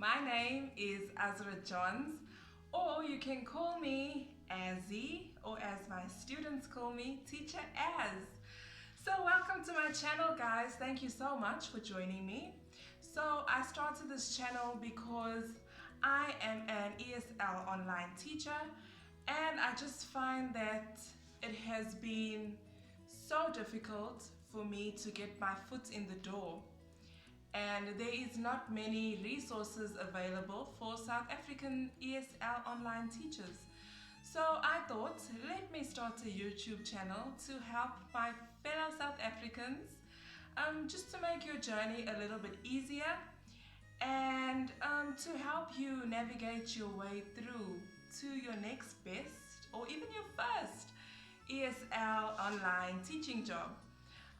My name is Azra Johns, or you can call me Azzy, or as my students call me, Teacher Az. So welcome to my channel, guys. Thank you so much for joining me. So I started this channel because I am an ESL online teacher, and I just find that it has been so difficult for me to get my foot in the door. And there is not many resources available for South African ESL online teachers. So I thought, let me start a YouTube channel to help my fellow South Africans, just to make your journey a little bit easier and to help you navigate your way through to your next best or even your first ESL online teaching job.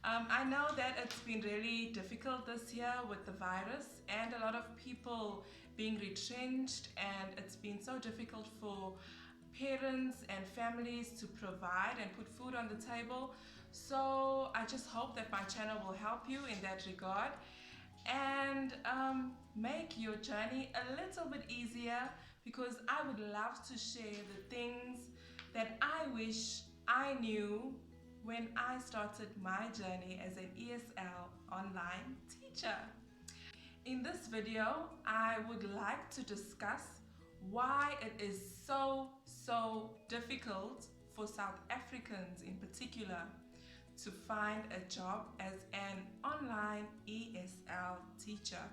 I know that it's been really difficult this year with the virus and a lot of people being retrenched, and it's been so difficult for parents and families to provide and put food on the table. So I just hope that my channel will help you in that regard and make your journey a little bit easier, because I would love to share the things that I wish I knew when I started my journey as an ESL online teacher. In this video, I would like to discuss why it is so difficult for South Africans in particular to find a job as an online ESL teacher.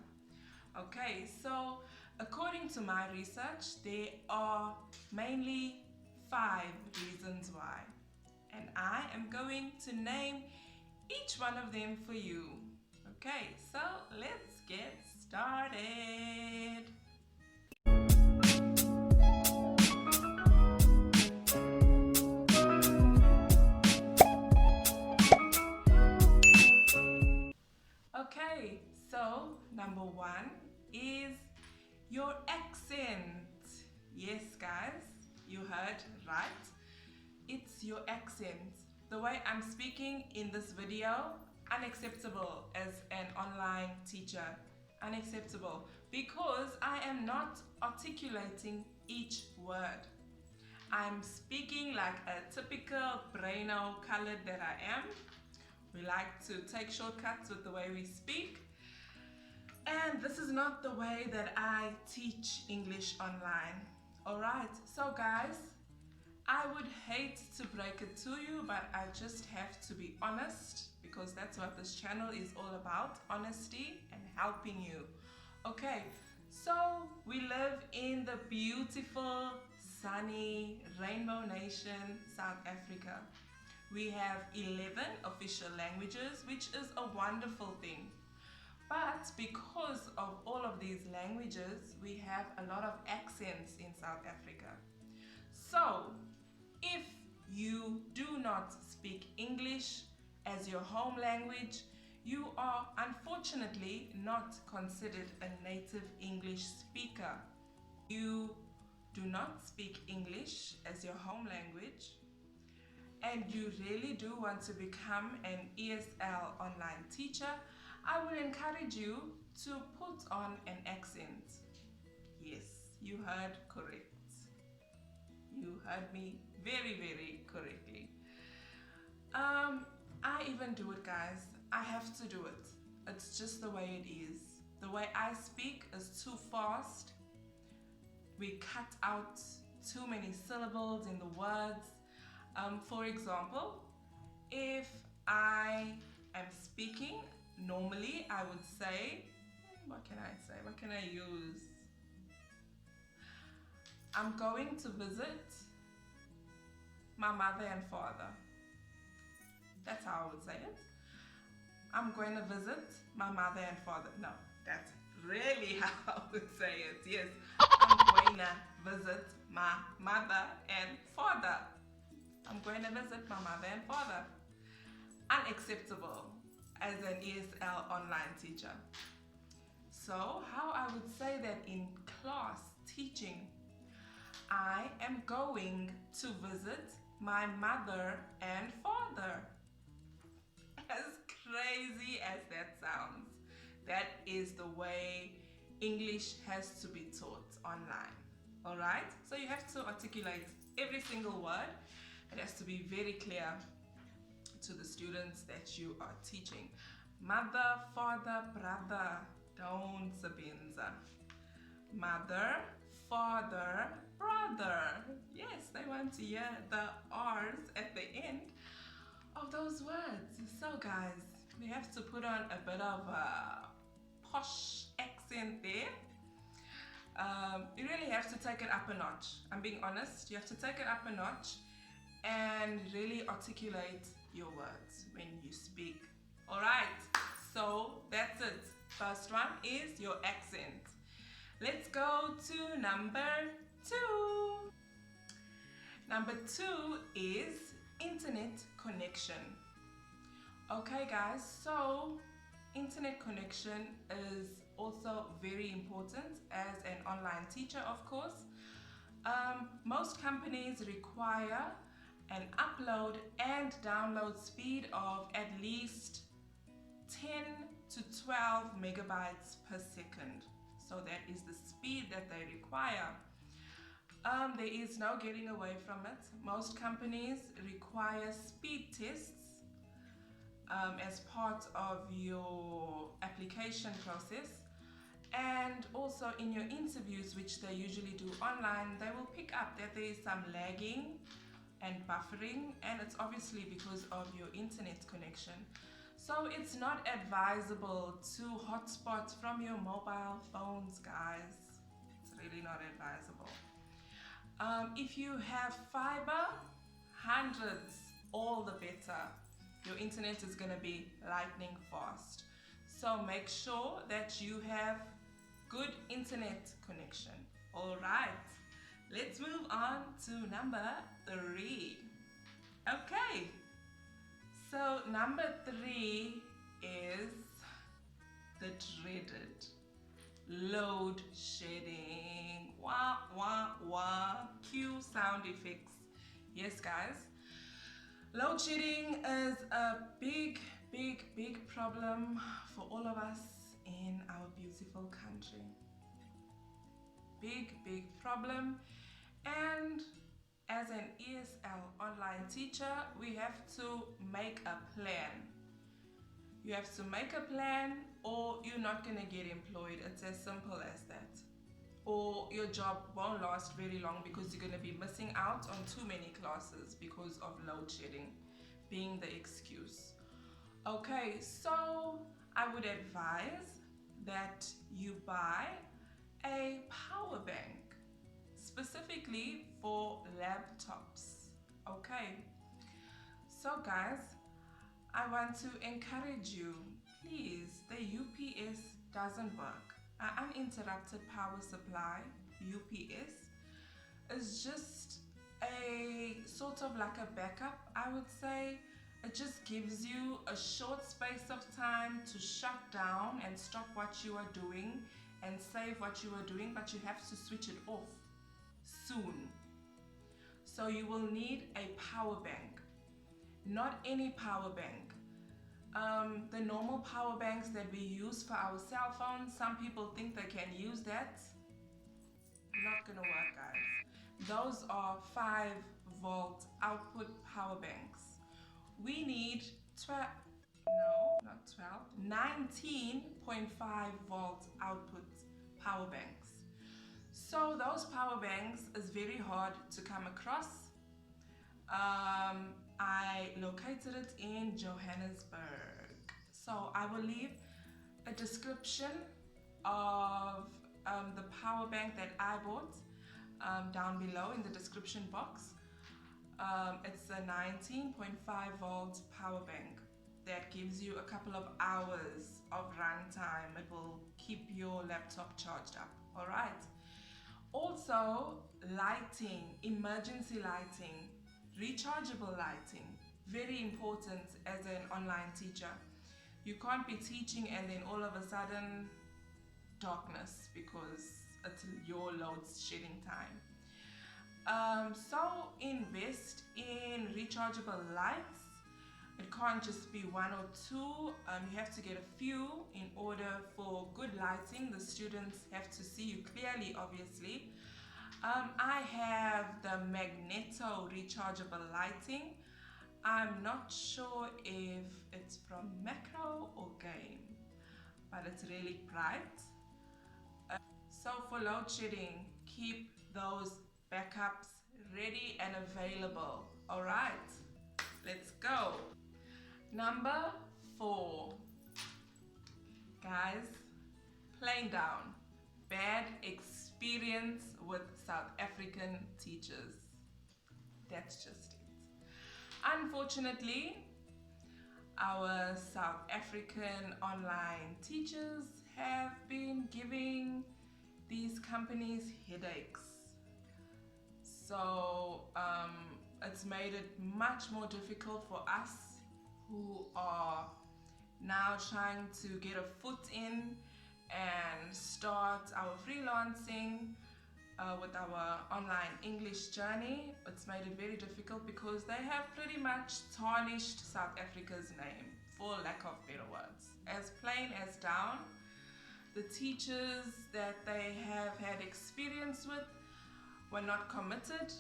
Okay, so according to my research, there are mainly 5 reasons why. And I am going to name each one of them for you. Okay, so let's get started. Okay, so number 1 is your accent. Yes, guys, you heard right. It's your accent. The way I'm speaking in this video, unacceptable as an online teacher. Unacceptable, because I am not articulating each word. I'm speaking like a typical braino colored that I am. We like to take shortcuts with the way we speak. And this is not the way that I teach English online. Alright, so guys, I would hate to break it to you, but I just have to be honest, because that's what this channel is all about, honesty and helping you. Okay, so we live in the beautiful, sunny, Rainbow Nation, South Africa. We have 11 official languages, which is a wonderful thing. But because of all of these languages, we have a lot of accents in South Africa. So, if you do not speak English as your home language, you are unfortunately not considered a native English speaker. You do not speak English as your home language, and you really do want to become an ESL online teacher, I will encourage you to put on an accent. Yes, you heard correct. You heard me very correctly. I even do it, guys. I have to do it. It's just the way it is. The way I speak is too fast. We cut out too many syllables in the words. For example, if I am speaking, normally I would say, what can I say? What can I use? I'm going to visit my mother and father. That's how I would say it. I'm going to visit my mother and father. No, that's really how I would say it. Yes, I'm going to visit my mother and father. I'm going to visit my mother and father. Unacceptable as an ESL online teacher. So how I would say that in class teaching, I am going to visit my mother and father. As crazy as that sounds, that is the way English has to be taught online. All right? So you have to articulate every single word. It has to be very clear to the students that you are teaching. Mother, father, brother, don't sebenza. Mother, father, brother. Yes, they want to hear the R's at the end of those words. So guys, we have to put on a bit of a posh accent there. You really have to take it up a notch. I'm being honest, you have to take it up a notch and really articulate your words when you speak. All right, so that's it. First one is your accent. Let's go to number 2. Number 2 is internet connection. Okay guys, so internet connection is also very important as an online teacher, of course. Most companies require an upload and download speed of at least 10 to 12 megabytes per second. So that is the speed that they require. There is no getting away from it. Most companies require speed tests as part of your application process, and also in your interviews, which they usually do online, they will pick up that there is some lagging and buffering, and it's obviously because of your internet connection. So it's not advisable to hotspot from your mobile phones, guys. It's really not advisable. If you have fiber, hundreds, all the better. Your internet is going to be lightning fast. So make sure that you have good internet connection. All right, let's move on to number 3. Okay, so number 3 is the dreaded load shedding. Wah, wah, wah. Cue sound effects. Yes, guys. Load shedding is a big problem for all of us in our beautiful country. Big problem. And as an ESL online teacher, we have to make a plan. You have to make a plan or you're not going to get employed. It's as simple as that. Or your job won't last very long because you're going to be missing out on too many classes because of load shedding being the excuse. Okay, so I would advise that you buy a power bank specifically for laptops. Okay, so guys, I want to encourage you, please, the UPS doesn't work. An uninterrupted power supply, UPS, is just a sort of like a backup, I would say. It just gives you a short space of time to shut down and stop what you are doing and save what you are doing, but you have to switch it off soon. So you will need a power bank, not any power bank. The normal power banks that we use for our cell phones, some people think they can use that. Not gonna work, guys. Those are 5-volt output power banks. We need 19.5 volt output power banks. So those power banks is very hard to come across. I located it in Johannesburg. So I will leave a description of the power bank that I bought down below in the description box. It's a 19.5 volt power bank that gives you a couple of hours of runtime. It will keep your laptop charged up. All right. Also, lighting, emergency lighting, rechargeable lighting, very important as an online teacher. You can't be teaching and then all of a sudden darkness because it's your load shedding time. So invest in rechargeable lights. It can't just be one or two. You have to get a few in order for good lighting. The students have to see you clearly, obviously. I have the magneto rechargeable lighting. I'm not sure if it's from Macro or Game, but it's really bright. So for load shedding, keep those backups ready and available. All right, let's go. Number 4, guys, playing down. Bad experience with South African teachers. That's just it. Unfortunately, our South African online teachers have been giving these companies headaches. So it's made it much more difficult for us who are now trying to get a foot in and start our freelancing with our online English journey. It's made it very difficult because they have pretty much tarnished South Africa's name, for lack of better words. As plain as down, the teachers that they have had experience with were not committed,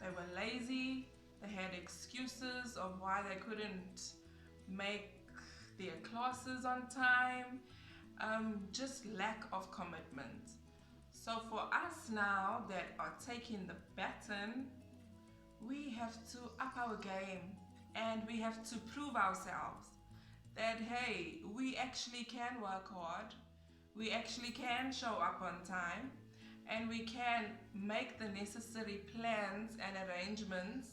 they were lazy, they had excuses of why they couldn't make their classes on time, just lack of commitment. So for us now that are taking the baton, we have to up our game and we have to prove ourselves that hey, we actually can work hard, we actually can show up on time, and we can make the necessary plans and arrangements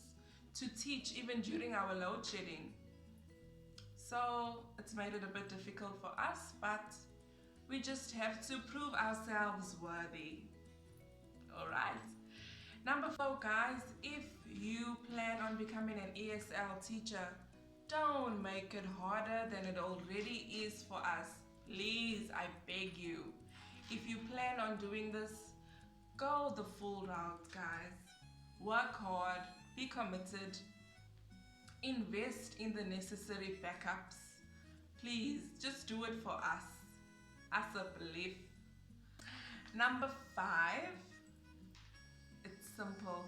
to teach even during our load shedding. So it's made it a bit difficult for us, but we just have to prove ourselves worthy. All right. Number 4, guys, if you plan on becoming an ESL teacher, don't make it harder than it already is for us. Please, I beg you. If you plan on doing this, go the full route, guys. Work hard, be committed, invest in the necessary backups. Please, just do it for us. As a belief. Number 5, it's simple.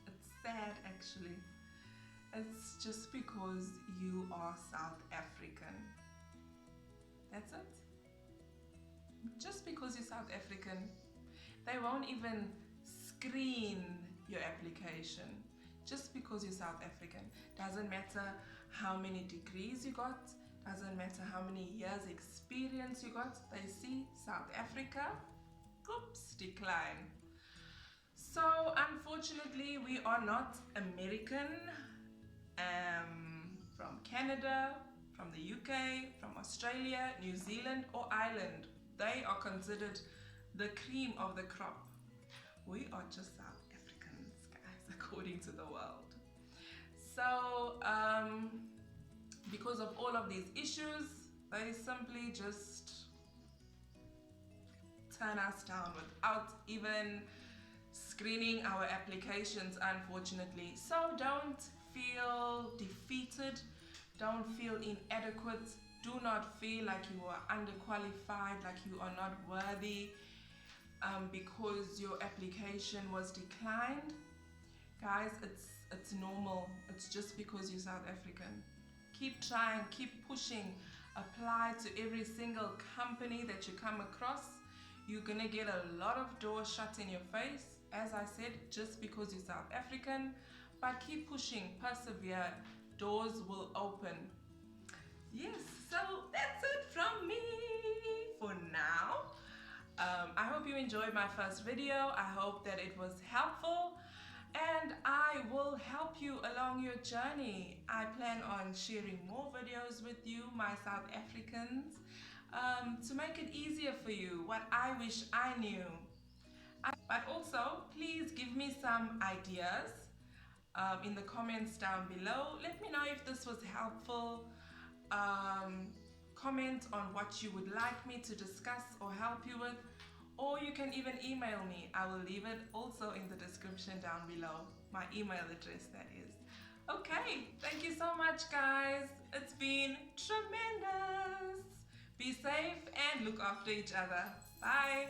It's sad actually. It's just because you are South African. That's it. Just because you're South African, they won't even screen your application. Just because you're South African. Doesn't matter how many degrees you got, doesn't matter how many years experience you got, they see South Africa, oops, decline. So unfortunately, we are not American, from Canada, from the UK, from Australia, New Zealand or Ireland. They are considered the cream of the crop. We are just South Africans, guys, according to the world. So because of all of these issues, they simply just turn us down without even screening our applications, unfortunately. So don't feel defeated, don't feel inadequate, do not feel like you are underqualified, like you are not worthy because your application was declined. Guys, it's normal. It's just because you're South African. Keep trying, keep pushing, apply to every single company that you come across. You're gonna get a lot of doors shut in your face, as I said, just because you're South African. But keep pushing, persevere, doors will open. Yes, so that's it from me for now. I hope you enjoyed my first video. I hope that it was helpful. And I will help you along your journey. I plan on sharing more videos with you, my South Africans, to make it easier for you, what I wish I knew. But also, please give me some ideas in the comments down below. Let me know if this was helpful. Comment on what you would like me to discuss or help you with. Or you can even email me. I will leave it also in the description down below. My email address, that is. Okay, thank you so much, guys. It's been tremendous. Be safe and look after each other. Bye.